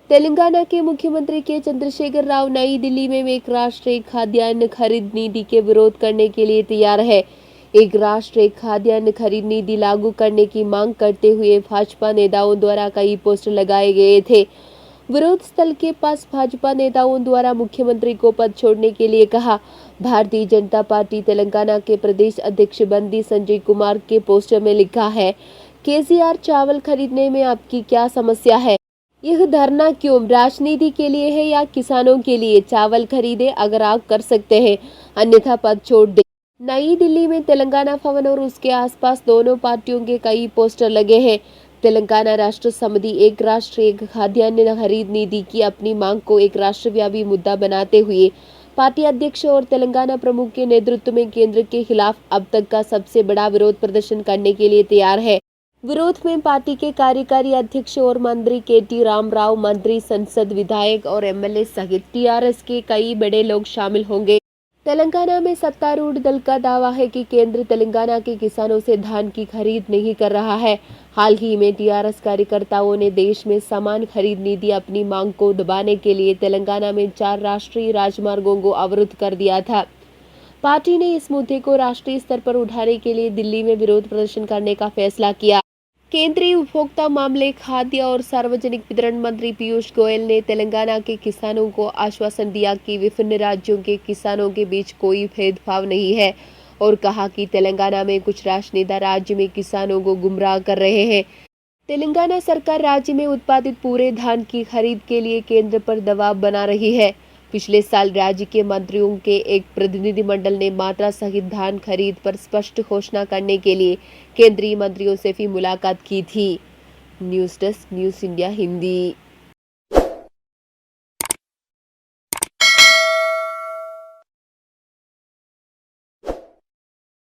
तेलंगाना के मुख्यमंत्री के चंद्रशेखर राव नई दिल्ली में एक राष्ट्रीय खाद्यान्न खरीद नीति के विरोध करने के लिए तैयार है। एक राष्ट्रीय खाद्यान्न खरीद नीति लागू करने की मांग करते हुए भाजपा नेताओं द्वारा कई पोस्टर लगाए गए थे। विरोध स्थल के पास भाजपा नेताओं द्वारा मुख्यमंत्री को पद छोड़ने के लिए कहा। भारतीय जनता पार्टी तेलंगाना के प्रदेश अध्यक्ष बंदी संजय कुमार के पोस्टर में लिखा है, केसीआर चावल खरीदने में आपकी क्या समस्या है? यह धरना क्यों राजनीति के लिए है या किसानों के लिए? चावल खरीदे अगर आप कर सकते हैं, अन्यथा पद छोड़ दे। नई दिल्ली में तेलंगाना भवन और उसके आसपास दोनों पार्टियों के कई पोस्टर लगे हैं। तेलंगाना राष्ट्र समिति एक राष्ट्रीय खाद्यान्न खरीद नीति की अपनी मांग को एक राष्ट्रव्यापी मुद्दा बनाते हुए पार्टी अध्यक्ष और तेलंगाना प्रमुख के नेतृत्व में केंद्र के खिलाफ अब तक का सबसे बड़ा विरोध प्रदर्शन करने के लिए तैयार है। विरोध में पार्टी के कार्यकारी अध्यक्ष और मंत्री के.टी. रामराव, मंत्री, संसद, विधायक और एमएलए सहित टीआरएस के कई बड़े लोग शामिल होंगे। तेलंगाना में सत्तारूढ़ दल का दावा है कि केंद्र तेलंगाना के किसानों से धान की खरीद नहीं कर रहा है। हाल ही में टीआरएस कार्यकर्ताओं ने देश में समान खरीद नीति अपनी मांग को दबाने के लिए तेलंगाना में 4 राष्ट्रीय राजमार्गों को अवरुद्ध कर दिया था। पार्टी ने इस मुद्दे को राष्ट्रीय स्तर पर उठाने के लिए दिल्ली में विरोध प्रदर्शन करने का फैसला किया। केंद्रीय उपभोक्ता मामले, खाद्य और सार्वजनिक वितरण मंत्री पीयूष गोयल ने तेलंगाना के किसानों को आश्वासन दिया कि विभिन्न राज्यों के किसानों के बीच कोई भेदभाव नहीं है और कहा कि तेलंगाना में कुछ राजनेता राज्य में किसानों को गुमराह कर रहे हैं। तेलंगाना सरकार राज्य में उत्पादित पूरे धान की खरीद के लिए केंद्र पर दबाव बना रही है। पिछले साल राज्य के मंत्रियों के एक प्रतिनिधिमंडल ने मात्रा सहित धान खरीद पर स्पष्ट घोषणा करने के लिए केंद्रीय मंत्रियों से भी मुलाकात की थी। News desk, news India Hindi.